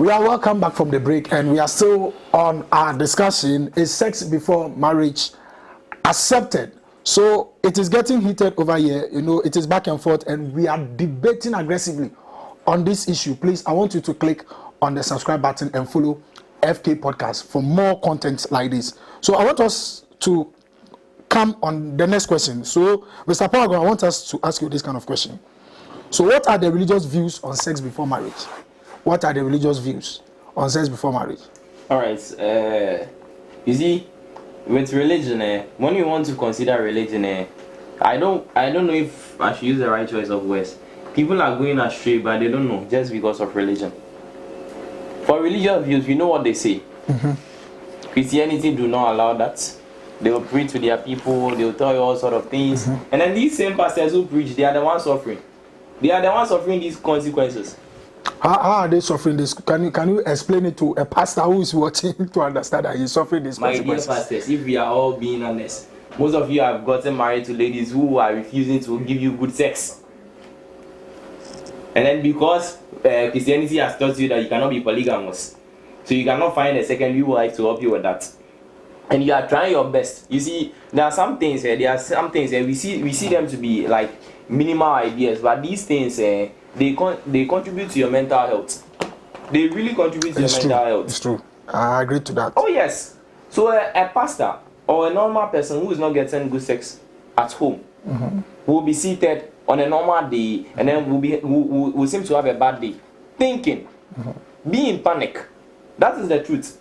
We are welcome back from the break, and we are still on our discussion. Is sex before marriage accepted? So it is getting heated over here. You know, it is back and forth, and we are debating aggressively on this issue. Please, I want you to click on the subscribe button and follow FK Podcast for more content like this. So I want us to come on the next question. So, Mr. Paragon, I want us to ask you this kind of question. So, what are the religious views on sex before marriage? What are the religious views on sex before marriage? All right. You see, with religion, when you want to consider religion, I don't know if I should use the right choice of words. People are going astray, but they don't know just because of religion. For religious views, you know what they say. Mm-hmm. Christianity do not allow that. They will preach to their people. They will tell you all sort of things. Mm-hmm. And then these same pastors who preach, they are the ones suffering. They are the ones suffering these consequences. How are they suffering this? Can you explain it to a pastor who is watching to understand that he's suffering this consequences? My dear pastors, if we are all being honest, most of you have gotten married to ladies who are refusing to give you good sex. And then because Christianity has taught you that you cannot be polygamous, so you cannot find a secondary wife to help you with that. And you are trying your best. You see, there are some things we see them to be like minimal ideas, but these things they contribute to your mental health. They really contribute to your mental health. It's true. I agree to that. Oh yes. So a pastor or a normal person who is not getting good sex at home will be seated on a normal day, and then will seem to have a bad day, thinking, be in panic. That is the truth.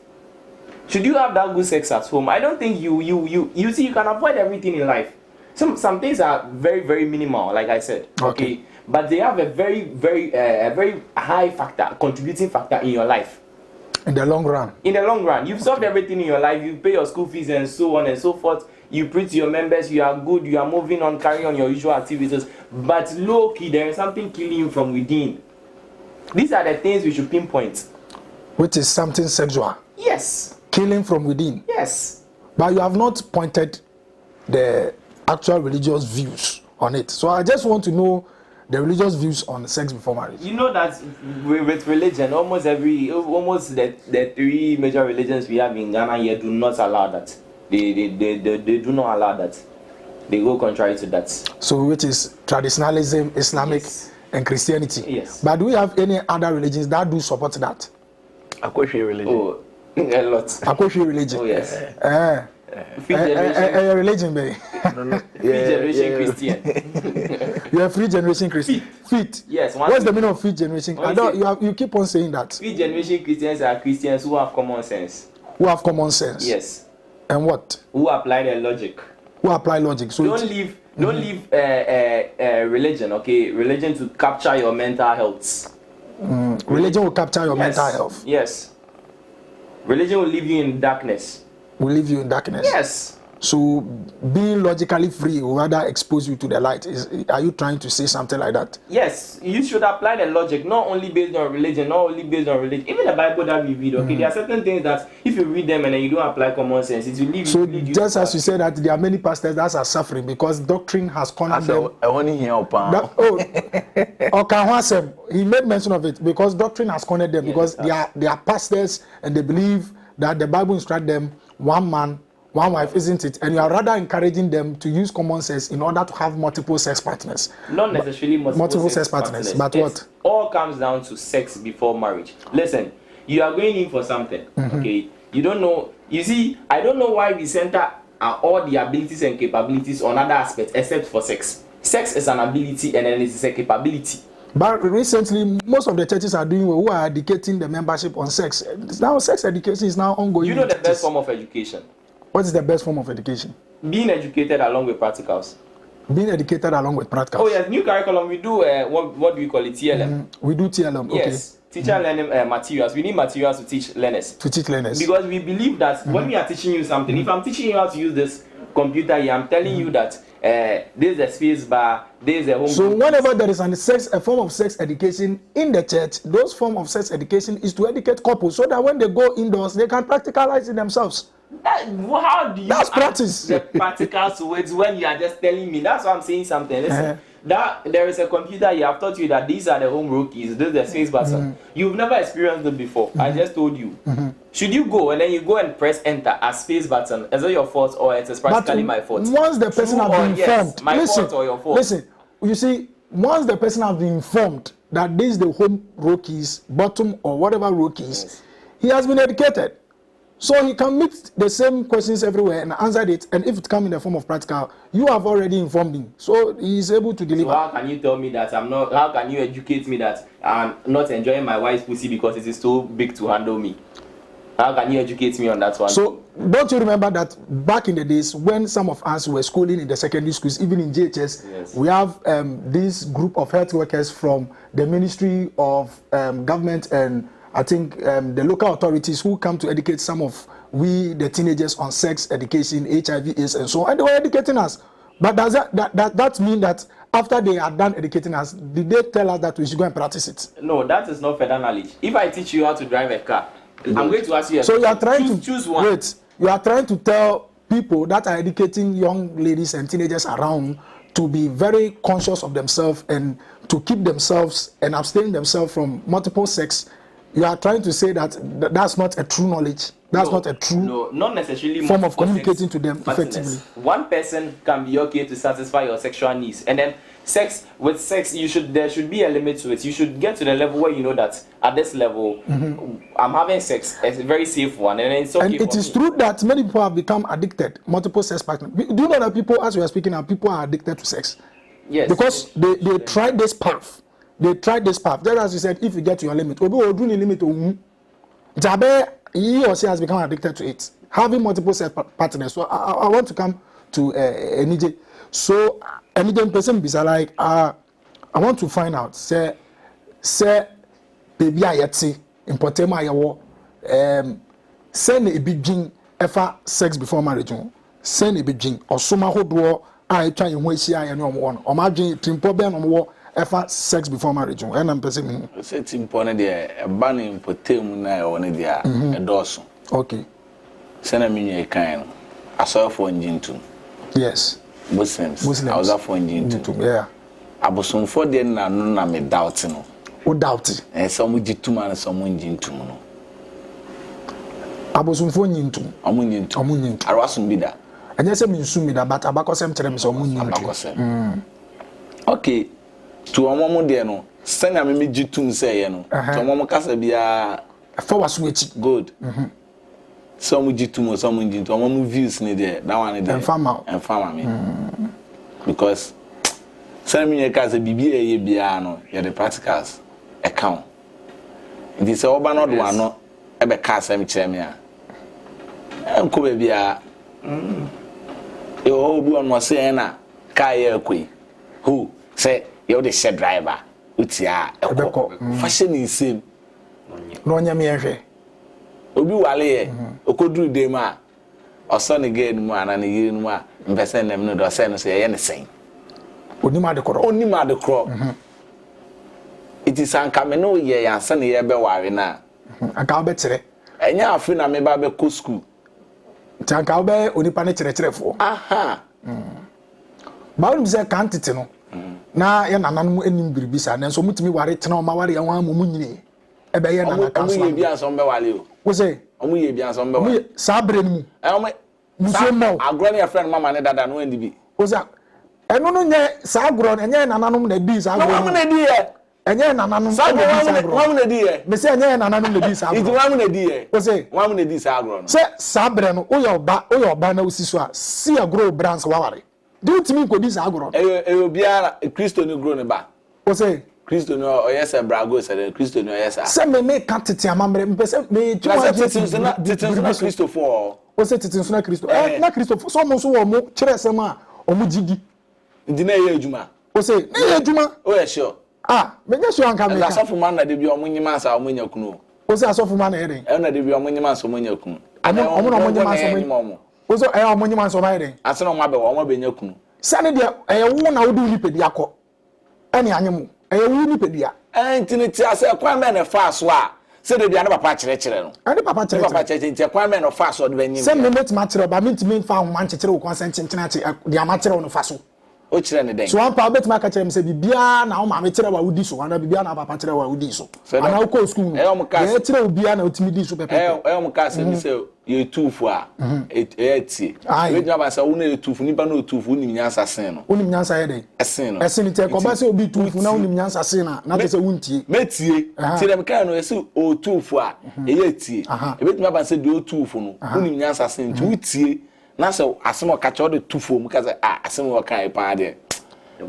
Should you have that good sex at home? I don't think you see, you can avoid everything in life. Some things are very, very minimal, like I said. Okay. But they have a very, very high factor, contributing factor in your life. In the long run. In the long run. You've solved everything in your life. You pay your school fees and so on and so forth. You preach to your members. You are good. You are moving on, carrying on your usual activities. But low-key, there is something killing you from within. These are the things we should pinpoint. Which is something sexual. Yes. Killing from within. Yes. But you have not pointed the actual religious views on it. So I just want to know the religious views on sex before marriage. You know that with religion, almost the three major religions we have in Ghana here do not allow that. They do not allow that. They go contrary to that. So which is traditionalism, Islamic, yes, and Christianity. Yes. But do we have any other religions that do support that? Akoshe religion. Oh, a lot. Akoshe religion. Oh yes. Religion, baby. Fifth generation Christian. You are free generation Christian. Fifth. Yes. What's the meaning of fifth generation? I don't. You keep on saying that. Fifth generation Christians are Christians who have common sense. Who have common sense. Yes. And what? Who apply their logic. Who apply logic. So don't leave religion. Okay, religion to capture your mental health. Religion will capture your mental health. Yes. Religion will leave you in darkness. Will leave you in darkness. Yes. So being logically free will rather expose you to the light. Are you trying to say something like that? Yes. You should apply the logic, not only based on religion, Even the Bible that we read, okay, there are certain things that if you read them and then you don't apply common sense, it will leave so you. So just as you said that there are many pastors that are suffering because doctrine has cornered them. I want to hear he made mention of it because doctrine has cornered them because they are pastors and they believe that the Bible instructs them one man, one wife, isn't it? And you are rather encouraging them to use common sense in order to have multiple sex partners. Not necessarily multiple sex partners. But what? All comes down to sex before marriage. Listen, you are going in for something, okay? You don't know. You see, I don't know why we center all the abilities and capabilities on other aspects except for sex. Sex is an ability and then it is a capability. But recently, most of the churches are doing who are educating the membership on sex. Now, sex education is now ongoing. You know the best form of education? What is the best form of education? Being educated along with practicals. Being educated along with practicals. Oh yes, new curriculum. We do what do we call it? TLM. We do TLM. Okay. Yes, teacher learning materials. We need materials to teach learners. Because we believe that when we are teaching you something, if I'm teaching you how to use this computer here, I'm telling you that there's a space bar, there's a home. So whenever there is a form of sex education in the church, those form of sex education is to educate couples so that when they go indoors, they can practicalize it themselves. How do you That's practice. the practical to it when you are just telling me? That's why I'm saying something. Listen, that there is a computer here. I've taught you that these are the home row keys. This is the space button. You've never experienced it before. I just told you. Should you go and then you go and press enter as space button? Is it your fault or it is practically my fault? Once the person has been informed, my fault or your fault? Listen, you see, once the person has been informed that this is the home row keys, bottom or whatever row keys, he has been educated. So he can meet the same questions everywhere and answer it. And if it comes in the form of practical, you have already informed him. So he is able to deliver. So how can you tell me that I'm not, how can you educate me that I'm not enjoying my wife's pussy because it is too big to handle me? How can you educate me on that one? So don't you remember that back in the days when some of us were schooling in the secondary schools, even in JHS, we have this group of health workers from the Ministry of Government and I think the local authorities who come to educate some of the teenagers on sex education, HIV/AIDS, and so on. And they were educating us. But does that mean that after they are done educating us, did they tell us that we should go and practice it? No, that is not further knowledge. If I teach you how to drive a car, I'm going to ask you. So you are trying to choose one. Wait. You are trying to tell people that are educating young ladies and teenagers around to be very conscious of themselves and to keep themselves and abstain themselves from multiple sex. You are trying to say that that's not a true knowledge. That's not a true not necessarily form of communicating to them effectively. One person can be okay to satisfy your sexual needs, and then there should be a limit to it. You should get to the level where you know that at this level, I'm having sex. It's a very safe one, and it's okay. And it is true that many people have become addicted. Multiple sex partners. Do you know that people, as we are speaking now, people are addicted to sex? Yes. Because they tried this path. They tried this path. Just as you said, if you get to your limit, he or she has become addicted to it. Having multiple sex partners. So I want to come to Enije. So Enije person be like, I want to find out. Say baby ayeti importante ayawo. Send a big gene ever sex before marriage. Send a big gene or suma hodo. I try and wait here and one. Or margin timpo ben on ever sex before marriage. And I'm person. It's important there. A banning for them now on it there. A dorsal. Okay. Send a mini kind. I saw for engine too. Yes. Muslims. I was a for engine too. Yeah. I was some for them now. No, me doubting. Who doubt it? And some with 2 man and some engine too. I was on phone into. I'm winning too. I wasn't be that. And yes, I mean, soon that, but about some terms or moon. Okay. To a moment there no send a me jitum say no to a moment kasa bia for switch good some jitum some jitum to a views ni there that one there and farmer me because send me kasa bibi e bia no ya the practicals account it is oba no do ano e be kasa me kire me a enko be bia e o bu on say na kai ekoi who say you the shed driver utia fashion is same no nya me ehwe obi wale ye okoduru dem a oso ne ge mu ana ne yiri mu a mpese nem no do say no say ye ne sen onima de kro it is anka me no ye yansa ne ye be ware na anka be kire enya afi na me ba be ko school tanka be onipa ne kire aha ba woni se kan tete no na ya nananum enim biribisa na so mutimi ware tena o ma ware ya wan amomu nyine e be ye nana kan so omu ye bia so mbe wale o wo say omu ye bia so mbe wale sa bre ni omu muso agro ne friend mama ne dada no ndi bi wo say eno no nye sa agro enye nananum na di sa agro no na di ye enye nananum wamu na di ye me say enye nananum na di sa agro it wamu na di ye wo say wamu na di sa agro no say sa bre no wo yo ba na usi so a si agro brands waware do you think this agro obiara Kristo ni grow ne ba wo say Kristo no oyesa brago say Kristo no oyesa say me ka tete amamre me say me tete na Kristo for wo say tete na Kristo na Kristo so mo so wo mo kire sem a o mo jigi ndi na ye adwuma wo say na ye adwuma o ye sure me nya sure anka me ka asofo man na de bi o mo nyima sa o mo nya kunu wo say asofo man na eden na de bi o mo nyima sa o mo nya kunu o mo nyima sa mo wo so o mo nyima sa o ma eden ase no mo abe wo mo be nya kunu sane de wo na wo du nipedi akọ ene anyemu wu nipedi a ntini ti ase kwan be ne fa so a Say they be an papa chere no. Ani papa chere. Papa chere nti kwa men no fa so de banyim. Say me metima chere ba me ntimi fa ho man chere wo consent nchena che de amachere no fa so. O chere ne den. So one pa betima ka chere me say bibia na wo ma me chere wa wudi so, ana bibia na papa chere wa wudi so. Ana wo ko school. E chere obia na otimi di so pepe. E mo ka say me say ye tufu a eti. We dina ba say wo na ye tufu nipa na otufu unim nyansa sen no. Unim nyansa ye dey. Esen no. Esen te ko ba say obi tufu na unim nyansa sen na te say wuntie. Metie. Ti dem kan no say o tufu a ye tie. E betima ba say de o tufu no unim nyansa sen ti wutie. Na say asem ka che o de tufu mu ka say asem wo kan e pa de.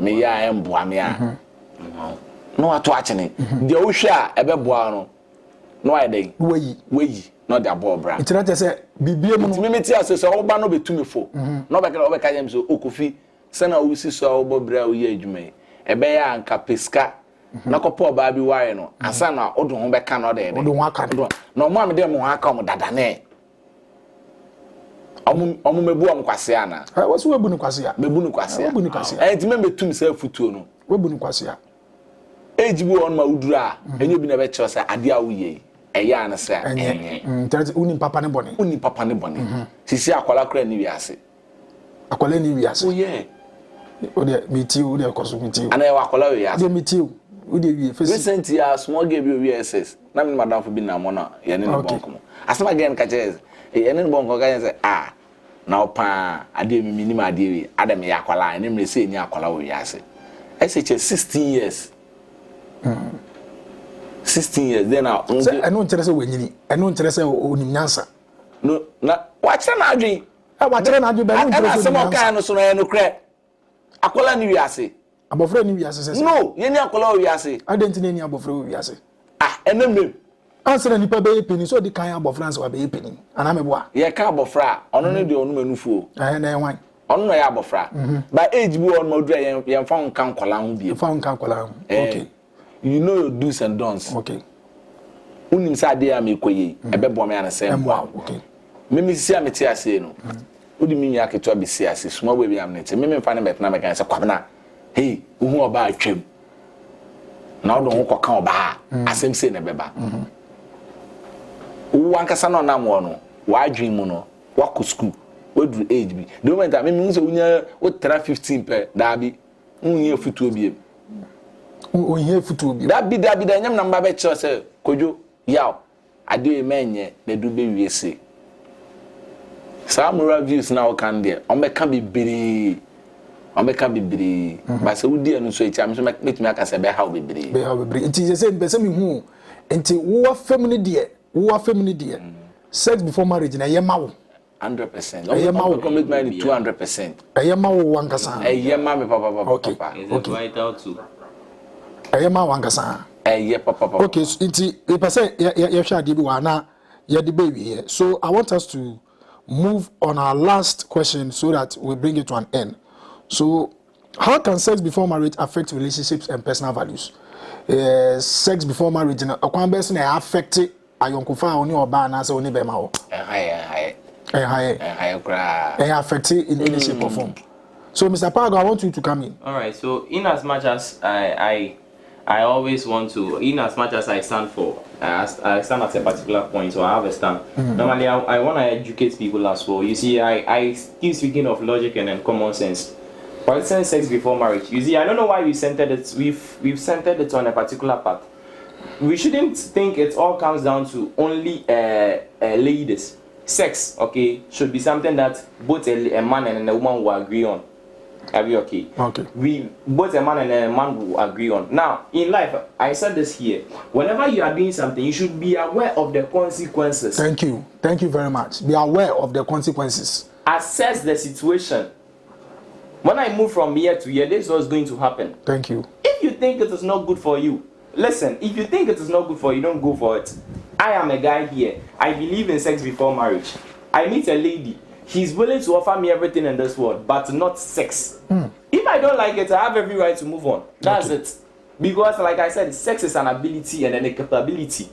Me ya emboa me a. No ato achene. De o hwe a ebe boa no. No ay dey. Weyi. No the above bra. It not say bibie mu no. Me meti ase so oba no betumi fo. No be kala oba ka yam so okofi. Se na wo si so oba bra wo ye adwuma yi. Ebe ya anka peska. Na kopo oba bi wae no. Asa na odo ho be ka no de. Odo ho aka. No mo am de mo aka mo dada ne. Omo mebu am kwase ana. Wo so webu ni kwase a. Mebu ni kwase a. Webu ni kwase a. Ti me betum se futuo no. Webu ni kwase a. Ejibu on ma udura. Enye bi na be che se ade a wo ye. Eya na se enye. Uni papa ne bone. Uni papa ne bone. Sisi akwala kra ni wiase. Akwala ni wiase. Oh yeah. O de meti o de koso meti. Ana ya akwala wiase. De meti o de wie fesi. Recent year small girl bi wiase. Na me madam fo bi na mo na ye ne bonko mo. Asema again ka che ye ne bonko ka say na opa ade mi ni ma ade wi adam ya akwala ne me se ni akwala wiase. I say 16 years. 16 years then I no interest wenyini no interest onim nyansa no na wakyere na adwen wakyere na adwen be no interest some kan no so no kre akola ni wiase abofra ni wiase se no ye ni akola wiase identity ni abofra wiase enemem answer nipa be peni so di kan abofra nso be peni ana meboa ye ka abofra ono no de ono manufuo na enwan ono no ya abofra by age bi on modura ye mfa nkan kola ho bi mfa nkan kola ho okay. You know your do's and don'ts. Okay. Unim sa dey am ekoye. Ebe bo me an say. Wow. Okay. Me si am ti ase no. Udi mi nya keto be si ase. Small we be am net. Me mfa na betna me kan say kwabena. Hey, uhu oba atwam. Na odo ho koka oba. Asem say na beba. Wo ankasa no na mo no. Wa adwin mu no. Wa ko school. We do age bi. The moment me me say unya wo tra 15 per da bi. Unye futuo bi. O here futu bi da bi nyam namba be che se kojo yaw ade menye na du be wiese some reviews now can there on be can be biri ba se wudi anu so echi am so metumi aka se be how be biri nti se be se me hu nti wo family de sex before marriage na ye mawo 100%. No commitment 200%. Ye mawo wankasa ye ma me papa okay. Is it vital too? Ayema wankasa papa. Okay, so if I say you shall be wana you the baby here. So I want us to move on our last question so that we bring it to an end. So how can sex before marriage affect relationships and personal values? Sex before marriage na akwan be say affect ayonkofa oni oba na say oni be ma ho. Affect in any shape or form. So Mr. Pago, I want you to come in. All right. So in as much as I always want to, in as much as I stand for, I stand at a particular point, so I have a stand. Normally, I want to educate people as well. You see, I keep speaking of logic and then common sense. For instance, sex before marriage. You see, I don't know why we centered it. We've centered it on a particular path. We shouldn't think it all comes down to only ladies. Sex, okay, should be something that both a man and a woman will agree on. Are we okay? Okay. Both a man and a man will agree on. Now, in life, I said this here. Whenever you are doing something, you should be aware of the consequences. Thank you very much. Be aware of the consequences. Assess the situation. When I move from here to here, this is what's going to happen. Thank you. If you think it is not good for you, listen. If you think it is not good for you, don't go for it. I am a guy here. I believe in sex before marriage. I meet a lady. He's willing to offer me everything in this world, but not sex. If I don't like it, I have every right to move on. That's it. Because, like I said, sex is an ability and then a capability.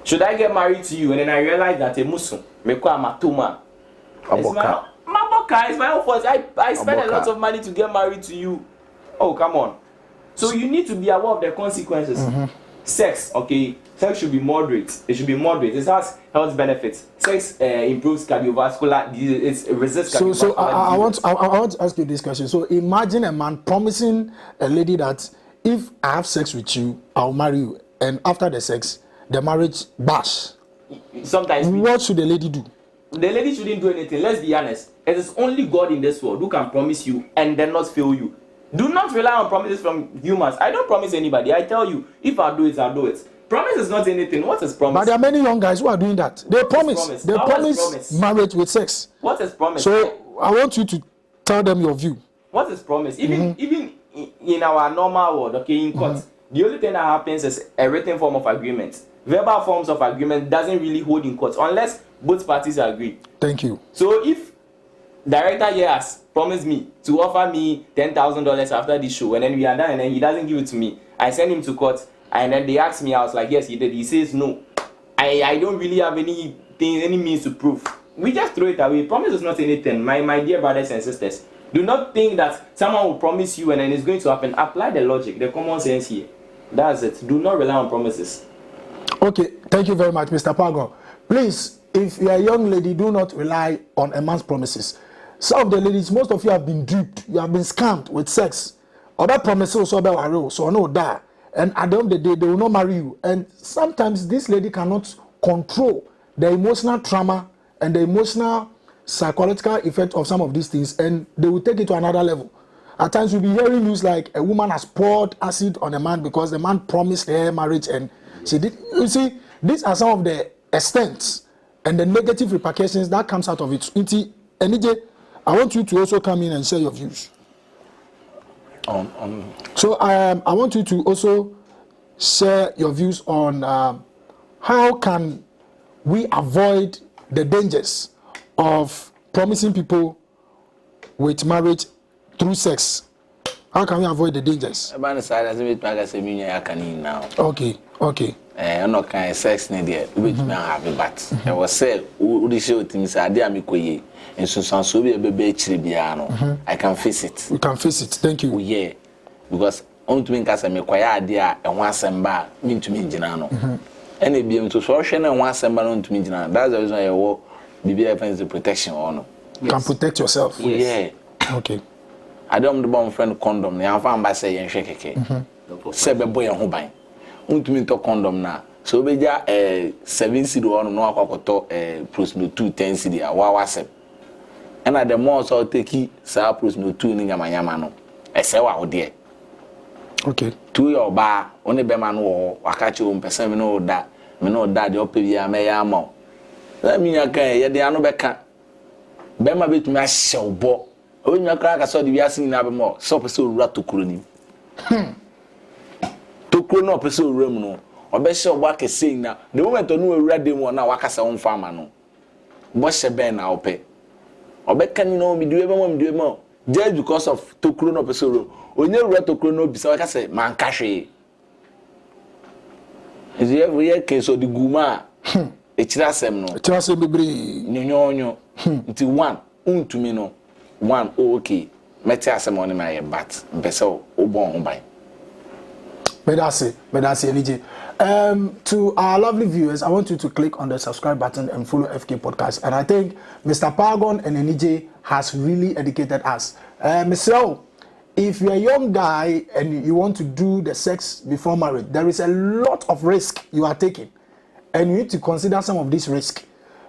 Should I get married to you and then I realize that a Muslim, it's my own fault. I spend a lot of money to get married to you. Oh, come on. So you need to be aware of the consequences. sex, okay, sex should be moderate. It should be moderate. It has health benefits. Sex improves cardiovascular disease. It resists cardiovascular So I want to ask you this question. So imagine a man promising a lady that if I have sex with you, I'll marry you, and after the sex, the marriage bash. Sometimes. What should the lady do? The lady shouldn't do anything. Let's be honest. It is only God in this world who can promise you and then not fail you. Do not rely on promises from humans. I don't promise anybody. I tell you, if I do it, I'll do it. Promise is not anything. What is promise? But there are many young guys who are doing that. They promise. They promise marriage with sex. What is promise? So I want you to tell them your view. What is promise? Even in our normal world, okay, in court, the only thing that happens is a written form of agreement. Verbal forms of agreement doesn't really hold in court unless both parties agree. Thank you. So if director here has promised me to offer me $10,000 after this show, and then we are done, and then he doesn't give it to me, I send him to court, and then they ask me, I was like, yes, he did. He says no. I don't really have any means to prove. We just throw it away. Promise is not anything. My dear brothers and sisters, do not think that someone will promise you and then it's going to happen. Apply the logic, the common sense here. That's it. Do not rely on promises. Okay, thank you very much, Mr. Pago. Please, if you're a young lady, do not rely on a man's promises. Some of the ladies, most of you have been duped. You have been scammed with sex. Other promises also about real, so no that. And at the end of the day, they will not marry you. And sometimes this lady cannot control the emotional trauma and the emotional psychological effect of some of these things, and they will take it to another level. At times, you'll be hearing news like a woman has poured acid on a man because the man promised her marriage and she did. You see, these are some of the extents and the negative repercussions that comes out of it. NJ, I want you to also come in and share your views. So I want you to also share your views on how can we avoid the dangers of promising people with marriage through sex. How can we avoid the dangers? Okay. I'm not kind of sex needed, which may have a bat. I was said, would show things I dare me quay, and so be a baby chibiano. I can face it. We can face it. Thank you. Yeah, because on to make us a me quite idea and once and bar mean to me, Janano. And it be to social and once and bar on to me, Janano. That's the reason I walk BBF the protection on. Can protect yourself. Yeah. Okay. I don't the bomb friend condom. Now, I'm by saying shake. Sebe boy and hobby. Untumi to condom na so obeja 7 cedi on no akokoto prosno 2 10 cedi a wa wasem and at the more so take sa prosno 2 ni nyamanyama no ese wa ho de okay 2 your ba oni be ma no wo akache o mpese me no da de opebia me ya ma la mi nya kan ye de anu be ka be ma betumi a hyewbo onya kra ka so de wiase ni na be mo so pese owura tokuro ni tokuro no pese owura mu no obehye ogba kese na the moment onu owura dem na wakasa won fama no bo hye ben na ope obeka ni no midue be mo just because of tokuro no pese owura onye owura tokuro no bisa wakasa man ka hwe is every year case of the guma echira sem no echira sem bebre nyonyo nti one untumi no one okay meti asem on my bat mpese obon ho ban. But that's it, NJ. To our lovely viewers, I want you to click on the subscribe button and follow FK Podcast. And I think Mr. Pagon and NJ has really educated us. Mr. If you're a young guy and you want to do the sex before marriage, there is a lot of risk you are taking. And you need to consider some of this risk.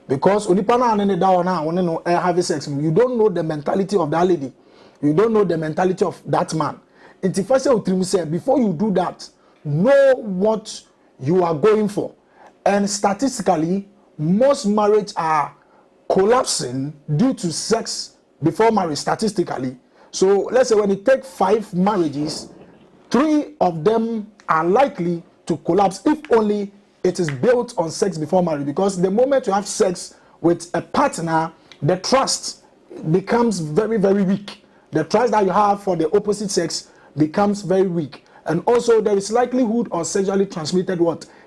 Because having sex, you don't know the mentality of that lady. You don't know the mentality of that man. Before you do that, know what you are going for. And statistically, most marriages are collapsing due to sex before marriage, statistically. So let's say when you take 5 marriages, 3 of them are likely to collapse if only it is built on sex before marriage. Because the moment you have sex with a partner, the trust becomes very, very weak. The trust that you have for the opposite sex becomes very weak, and also there is likelihood of sexually transmitted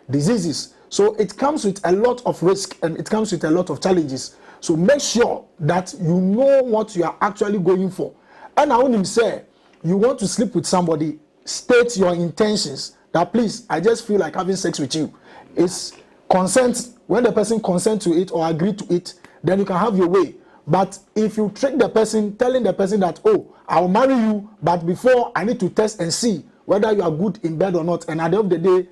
diseases. So it comes with a lot of risk and it comes with a lot of challenges. So make sure that you know what you are actually going for. And I want him say, you want to sleep with somebody, state your intentions. that please, I just feel like having sex with you. It's consent. When the person consent to it or agree to it, then you can have your way. But if you trick the person, telling the person that, oh, I'll marry you, but before I need to test and see whether you are good in bed or not, and at the end of the day,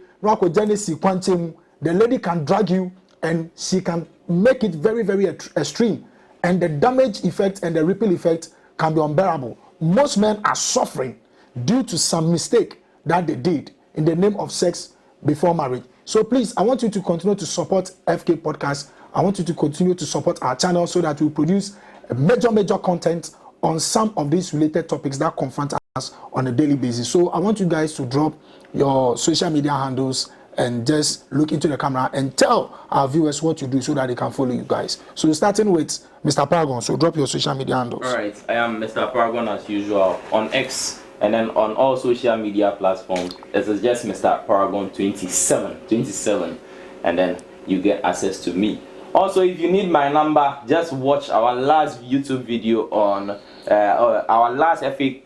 the lady can drag you and she can make it very, very extreme. And the damage effect and the ripple effect can be unbearable. Most men are suffering due to some mistake that they did in the name of sex before marriage. So please, I want you to continue to support FK Podcast. I want you to continue to support our channel so that we produce major content on some of these related topics that confront us on a daily basis. So I want you guys to drop your social media handles and just look into the camera and tell our viewers what you do so that they can follow you guys. So starting with Mr. Paragon, so drop your social media handles. All right, I am Mr. Paragon as usual on X and then on all social media platforms. This is just Mr. Paragon 27, and then you get access to me. Also, if you need my number, just watch our last YouTube video on our last FK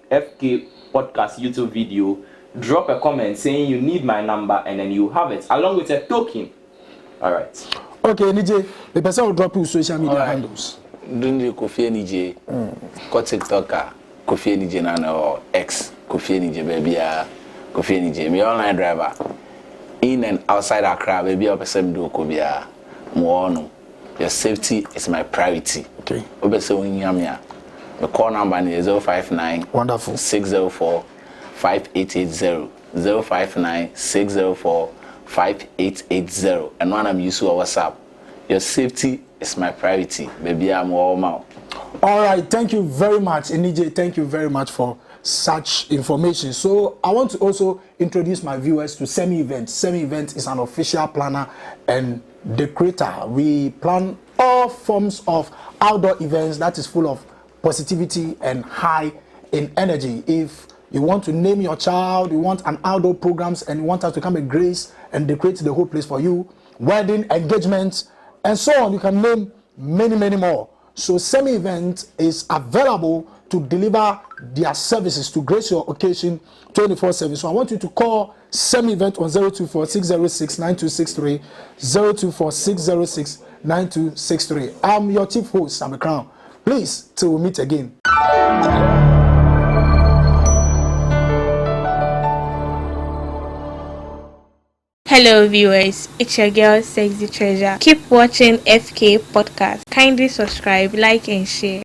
Podcast YouTube video. Drop a comment saying you need my number and then you have it along with a token. All right. Okay, NJ, the person will drop your social media handles. Dundi Kofi NJ, ko TikToker, Kofi NJ na or X, Kofi NJ baby Kofi NJ. Me online driver in and outside Accra, baby person do ko bia mo. Your safety is my priority. Okay. Obese unyamia. The call number is 059 wonderful 604 5880 059 604 5880 and one I'm using WhatsApp. Your safety is my priority. Baby, I'm all mouth. All right, thank you very much, NJ. Thank you very much for such information. So I want to also introduce my viewers to Semi Event. Semi Event is an official planner and decorator. We plan all forms of outdoor events that is full of positivity and high in energy. If you want to name your child, you want an outdoor programs, and you want us to come and grace and decorate the whole place for you, wedding, engagements, and so on, you can name many more. So Semi Event is available to deliver their services to grace your occasion 24/7. So I want you to call Semi Event on 024-606-9263, 024-606-9263. I'm your chief host, I'm a Crown. Please, till we meet again. Hello viewers, it's your girl Sexy Treasure. Keep watching FK Podcast. Kindly subscribe, like and share.